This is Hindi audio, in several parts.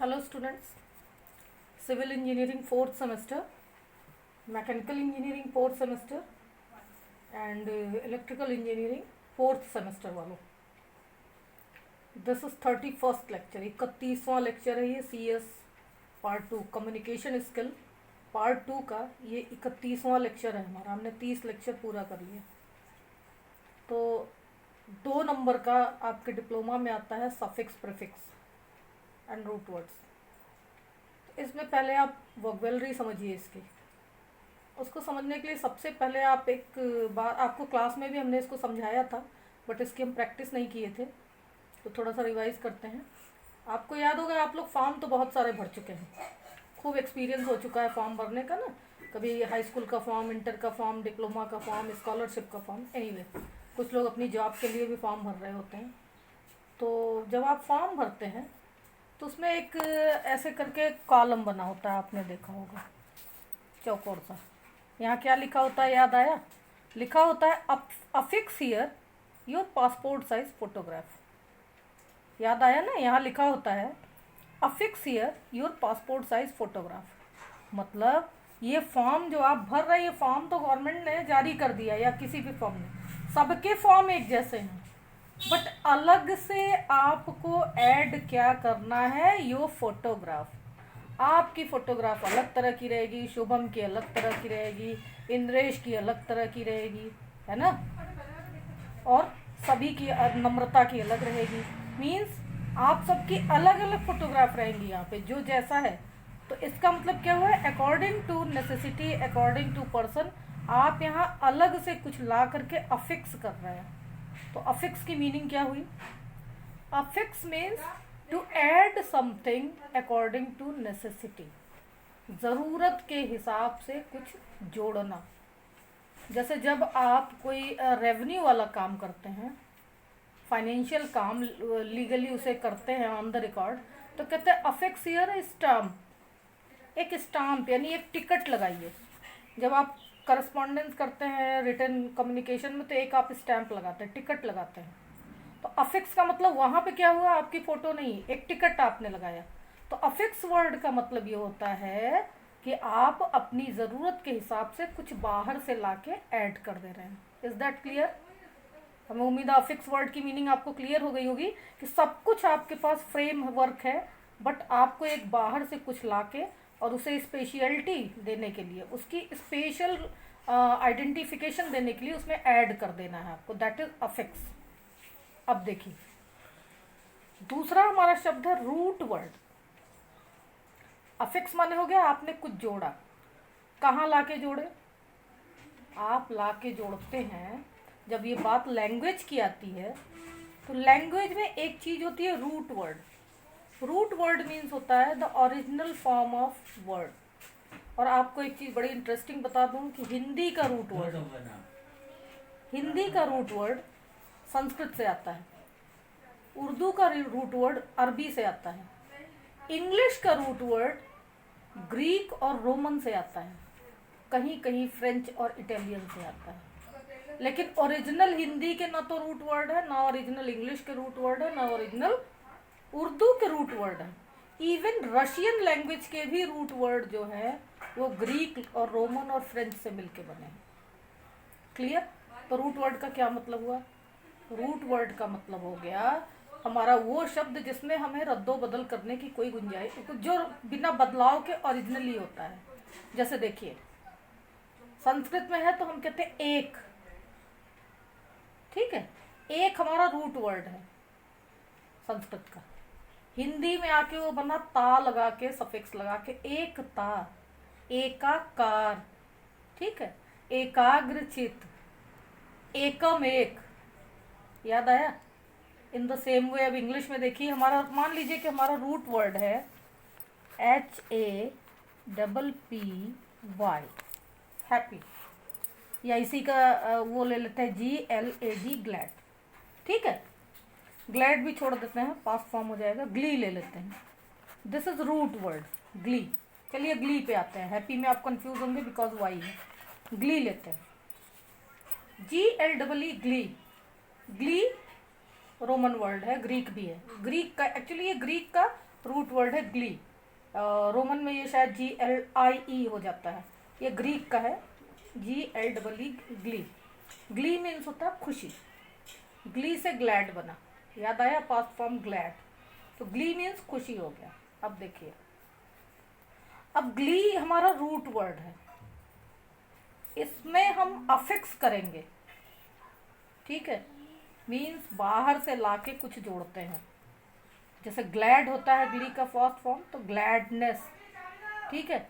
Hello students, Civil Engineering 4th semester, Mechanical Engineering 4th semester and Electrical Engineering 4th semester वालों. This is 31st lecture, 31वां लेक्चर है ये CS part 2 communication skill part 2 का ये 31वां लेक्चर है हमारा. हमने 30 लेक्चर पूरा कर लिया. तो 2 नंबर का आपके डिप्लोमा में आता है suffix prefix and root words. इसमें पहले आप वोकैबुलरी समझिए इसकी. उसको समझने के लिए सबसे पहले आप एक बार, आपको क्लास में भी हमने इसको समझाया था बट इसकी हम प्रैक्टिस नहीं किए थे, तो थोड़ा सा रिवाइज करते हैं. आपको याद होगा आप लोग फॉर्म तो बहुत सारे भर चुके हैं, खूब एक्सपीरियंस हो चुका है फॉर्म भरने का ना. कभी हाई स्कूल का फॉर्म, इंटर का फॉर्म, डिप्लोमा का फॉर्म, स्कॉलरशिप का फॉर्म, एनीवे कुछ लोग अपनी जॉब के लिए भी फॉर्म भर रहे होते हैं. तो जब आप फॉर्म भरते हैं तो उसमें एक ऐसे करके कॉलम बना होता है, आपने देखा होगा चौकोर सा. यहाँ क्या लिखा होता है याद आया? लिखा होता है affix here your passport size photograph. याद आया ना? यहाँ लिखा होता है affix here your passport size photograph. मतलब ये फॉर्म जो आप भर रहे हैं, ये फॉर्म तो गवर्नमेंट ने जारी कर दिया या किसी भी फॉर्म ने, सबके फॉर्म एक जैसे हैं, बट अलग से आपको ऐड क्या करना है? यो फोटोग्राफ. आपकी फोटोग्राफ अलग तरह की रहेगी, शुभम की अलग तरह की रहेगी, इंद्रेश की अलग तरह की रहेगी, है ना, और सभी की, नम्रता की अलग रहेगी. मीन्स आप सबकी अलग अलग फोटोग्राफ रहेंगी यहाँ पे जो जैसा है. तो इसका मतलब क्या हुआ? According to necessity, according to person, आप यहाँ अलग से कुछ ला करके अफिक्स कर रहे हैं. तो अफिक्स की मीनिंग क्या हुई? Affix means to add something according to necessity. ज़रूरत के हिसाब से कुछ जोड़ना. जैसे जब आप कोई रेवेन्यू वाला काम करते हैं, फाइनेंशियल काम, लीगली उसे करते हैं ऑन द रिकॉर्ड, तो कहते हैं अफिक्स हियर स्टाम्प. एक स्टाम्प यानी एक टिकट लगाइए. जब आप करस्पॉन्डेंस करते हैं रिटर्न कम्युनिकेशन में, तो एक आप स्टैंप लगाते हैं, टिकट लगाते हैं. तो अफिक्स का मतलब वहाँ पे क्या हुआ? आपकी फ़ोटो नहीं, एक टिकट आपने लगाया. तो अफिक्स वर्ड का मतलब ये होता है कि आप अपनी ज़रूरत के हिसाब से कुछ बाहर से लाके ऐड कर दे रहे हैं. Is that clear? हमें उम्मीद है अफिक्स वर्ड की मीनिंग आपको क्लियर हो गई होगी कि सब कुछ आपके पास फ्रेम वर्क है, बट आपको एक बाहर से कुछ लाके और उसे स्पेशलिटी देने के लिए, उसकी स्पेशल आइडेंटिफिकेशन देने के लिए उसमें ऐड कर देना है आपको. That is affix. अब देखिए दूसरा हमारा शब्द है रूट वर्ड. अफिक्स माने हो गया आपने कुछ जोड़ा. कहाँ लाके जोड़े? आप लाके जोड़ते हैं जब ये बात लैंग्वेज की आती है, तो लैंग्वेज में एक चीज़ होती है root word. Root word means होता है the original form of word. और आपको एक चीज़ बड़ी इंटरेस्टिंग बता दूं कि हिंदी का रूट वर्ड संस्कृत से आता है, उर्दू का रूट वर्ड अरबी से आता है, इंग्लिश का रूट वर्ड ग्रीक और रोमन से आता है, कहीं कहीं फ्रेंच और इटालियन से आता है. लेकिन ओरिजिनल हिंदी के ना तो रूट वर्ड है, ना ओरिजिनल इंग्लिश के रूट वर्ड है, ना ओरिजिनल उर्दू के रूट वर्ड है. इवन रशियन लैंग्वेज के भी रूट वर्ड जो है वो ग्रीक और रोमन और फ्रेंच से मिलके बने हैं. क्लियर? तो रूट वर्ड का क्या मतलब हुआ? रूट वर्ड का मतलब हो गया हमारा वो शब्द जिसमें हमें रद्दो बदल करने की कोई गुंजाइश, जो बिना बदलाव के ओरिजिनली होता है. जैसे देखिए संस्कृत में है तो हम कहते हैं एक. ठीक है, एक हमारा रूट वर्ड है संस्कृत का. हिंदी में आके वो बना ता लगा के, सफिक्स लगा के, एक ता, एकाकार. ठीक है, एकाग्रचित, एकम एक. याद आया? इन द सेम वे अब इंग्लिश में देखिए, हमारा मान लीजिए कि हमारा रूट वर्ड है HAPPY, हैप्पी, या इसी का वो ले लेते हैं GLAD, ग्लैड. ठीक है, ग्लैड भी छोड़ देते हैं, पास्ट फॉर्म हो जाएगा. ग्ली ले लेते हैं. This is root word glee. चलिए ग्ली पे आते हैं. हैप्पी में आप कंफ्यूज होंगे बिकॉज वाई है. ग्ली लेते हैं, GLEE, Glee. Glee Roman word है, ग्रीक भी है. ग्रीक का एक्चुअली ये ग्रीक का रूट वर्ड है ग्ली, रोमन में ये शायद GLIE हो जाता है, ये ग्रीक का है, GLEE, ग्ली। ग्ली मीन्स होता है खुशी, ग्ली से ग्लैड बना, याद आया, पास्ट फॉर्म ग्लैड, तो ग्ली मीन्स खुशी हो गया। अब देखिए, अब ग्ली हमारा रूट वर्ड है, इसमें हम अफिक्स करेंगे, ठीक है, मीन्स बाहर से लाके कुछ जोड़ते हैं। जैसे ग्लैड होता है ग्ली का फर्स्ट फॉर्म, तो ग्लैडनेस, ठीक है,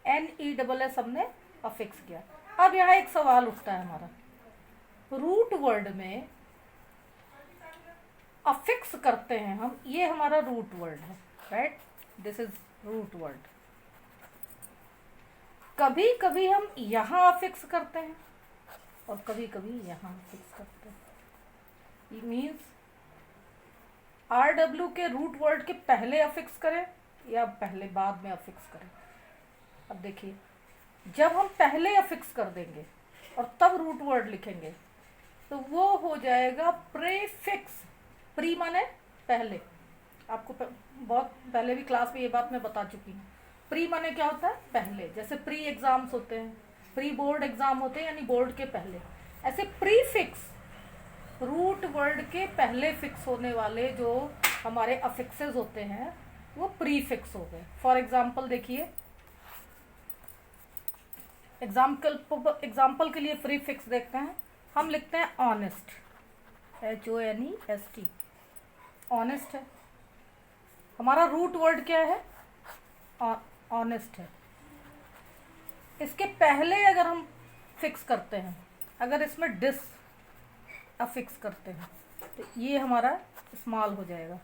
NESS हमने अफिक्स किया। अब यहाँ एक सवाल उठता है हमारा, रूट वर्ड में अफिक्स करते हैं हम, ये हमारा रूट वर्ड है, right, this is root word. कभी कभी हम यहाँ अफिक्स करते हैं और कभी कभी यहाँ अफिक्स करते हैं, ये मीन्स RW के रूट वर्ड के पहले अफिक्स करें या पहले बाद में अफिक्स करें। अब देखिए, जब हम पहले अफिक्स कर देंगे और तब रूट वर्ड लिखेंगे तो वो हो जाएगा प्रीफिक्स। प्री माने पहले, आपको बहुत पहले भी क्लास में ये बात मैं बता चुकी हूँ। प्री माने क्या होता है, पहले, जैसे प्री एग्जाम्स होते हैं, प्री बोर्ड एग्जाम होते हैं, यानी बोर्ड के पहले। ऐसे प्रीफिक्स रूट वर्ड के पहले फिक्स होने वाले जो हमारे अफिक्सेस होते हैं वो प्रीफिक्स हो गए। फॉर एग्जाम्पल देखिए, एग्जाम्पल के लिए प्रीफिक्स देखते हैं। हम लिखते हैं ऑनेस्ट, HONEST, ऑनेस्ट है हमारा रूट वर्ड, क्या है, ऑनेस्ट है। इसके पहले अगर हम फिक्स करते हैं, अगर इसमें डिस अफिक्स करते हैं तो ये हमारा स्मॉल हो जाएगा,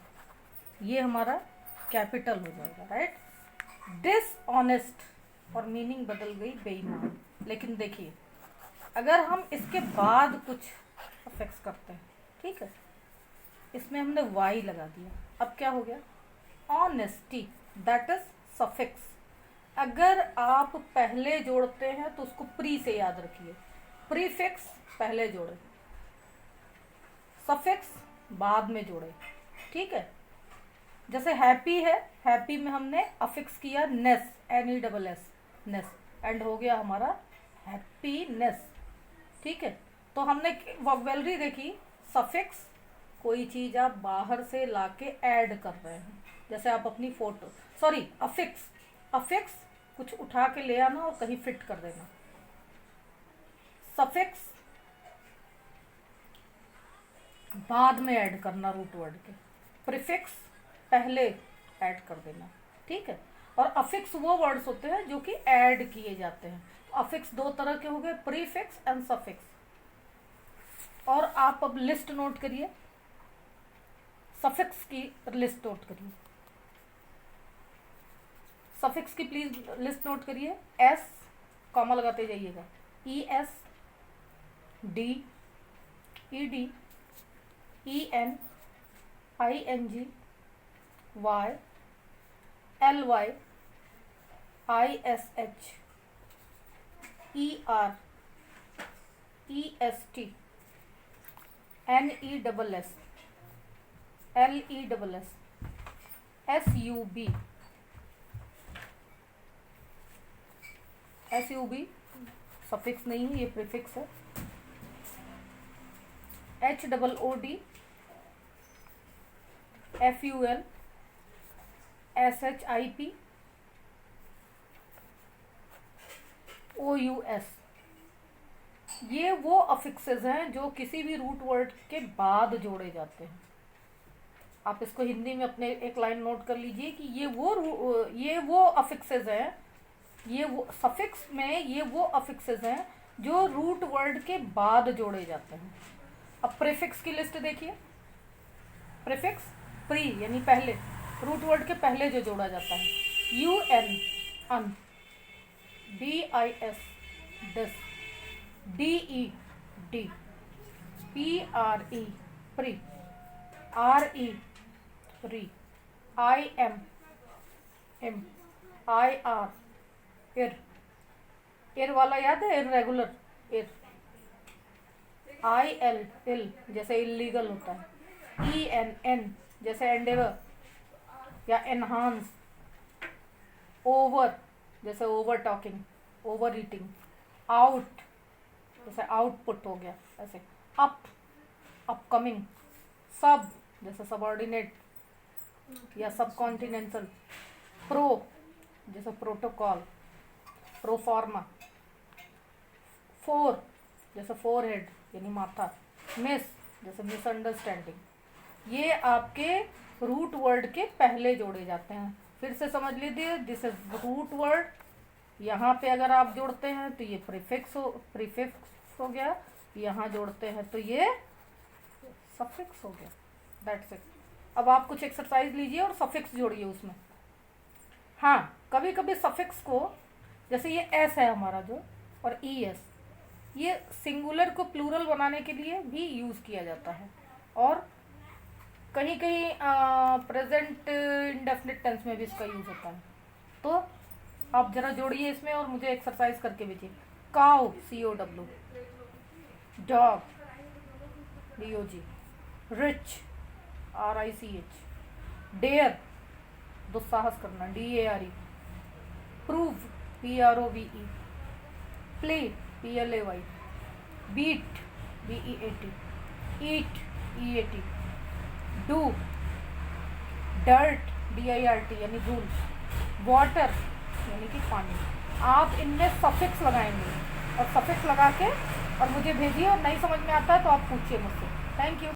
ये हमारा कैपिटल हो जाएगा, राइट। डिसऑनेस्ट और मीनिंग बदल गई बेईमान। लेकिन देखिए, अगर हम इसके बाद कुछ अफिक्स करते हैं, ठीक है, इसमें हमने Y लगा दिया, अब क्या हो गया, ऑनेस्टी, दैट इज सफिक्स। अगर आप पहले जोड़ते हैं तो उसको प्री से याद रखिए, प्रीफिक्स पहले जोड़े, सफिक्स बाद में जोड़े, ठीक है। जैसे हैप्पी है, हैप्पी में हमने अफिक्स किया नेस, NESS, नेस, एंड हो गया हमारा हैप्पीनेस, ठीक है। तो हमने वोकैबुलरी देखी, सफिक्स कोई चीज़ आप बाहर से लाके ऐड कर रहे हैं, जैसे आप अपनी फोटो, सॉरी अफिक्स, अफिक्स कुछ उठा के ले आना और कहीं फिट कर देना। सफिक्स बाद में ऐड करना रूट वर्ड के, प्रीफिक्स पहले ऐड कर देना, ठीक है। और अफिक्स वो वर्ड्स होते हैं जो कि ऐड किए जाते हैं। तो अफिक्स दो तरह के हो गए, प्रीफिक्स एंड सफिक्स। और आप अब लिस्ट नोट करिए, सफिक्स की लिस्ट नोट करिए, सफिक्स की प्लीज लिस्ट नोट करिए। S कॉमा लगाते जाइएगा, ES, D, ED, EN, ING, Y, LY, ISH, ER, EST, NESS, LESS, SUB, suffix नहीं है, ये प्रीफिक्स है। HOOD, FUL, SHIP, OUS, ये वो अफिक्सेस हैं जो किसी भी रूट वर्ड के बाद जोड़े जाते हैं। आप इसको हिंदी में अपने एक लाइन नोट कर लीजिए कि ये वो अफिक्सेस हैं, ये वो सफिक्स में ये वो अफिक्सेस हैं जो रूट वर्ड के बाद जोड़े जाते हैं। अब प्रीफिक्स की लिस्ट देखिए, प्रीफिक्स प्री यानी पहले, रूट वर्ड के पहले जो जोड़ा जाता है, UN, un, DIS, dis, DE, de, PRE, pre, RE, re, IM, im, IR, ir, ir वाला याद है, इरेगुलर, इर, IL, इल, जैसे इलीगल होता है, EN, एन, जैसे एंडेवर या एनहांस, ओवर जैसे over talking, over eating, out जैसे आउटपुट हो गया ऐसे, अप अपकमिंग, सब जैसे सबऑर्डिनेट या सब कॉन्टिनेंटल, प्रो जैसे प्रोटोकॉल, प्रोफॉर्मा, फोर जैसे फोरहेड यानी माथा, मिस जैसे मिसअंडरस्टैंडिंग। ये आपके रूट वर्ड के पहले जोड़े जाते हैं। फिर से समझ लीजिए, दिस इज रूट वर्ड, यहाँ पे अगर आप जोड़ते हैं तो ये प्रीफिक्स हो गया, यहाँ जोड़ते हैं तो ये सफिक्स हो गया। That's it. अब आप कुछ एक्सरसाइज लीजिए और सफिक्स जोड़िए उसमें। हाँ, कभी कभी सफिक्स को, जैसे ये एस है हमारा जो, और ई एस, ये सिंगुलर को प्लूरल बनाने के लिए भी यूज़ किया जाता है, और कहीं कहीं प्रेजेंट इंडेफिनिट टेंस में भी इसका यूज़ होता है। तो आप जरा जोड़िए इसमें और मुझे एक्सरसाइज करके भेजिए। Cow, COW, dog, DOG, rich, RICH, dare दुस्साहस करना, DARE, prove, PROVE, play, PLAY, beat, BEAT, eat, EAT, do, dirt, DIRT यानी धूल, वाटर यानी कि पानी। आप इनमें सफिक्स लगाएंगे और सफिक्स लगा के और मुझे भेजिए, और नहीं समझ में आता है तो आप पूछिए मुझसे। Thank you.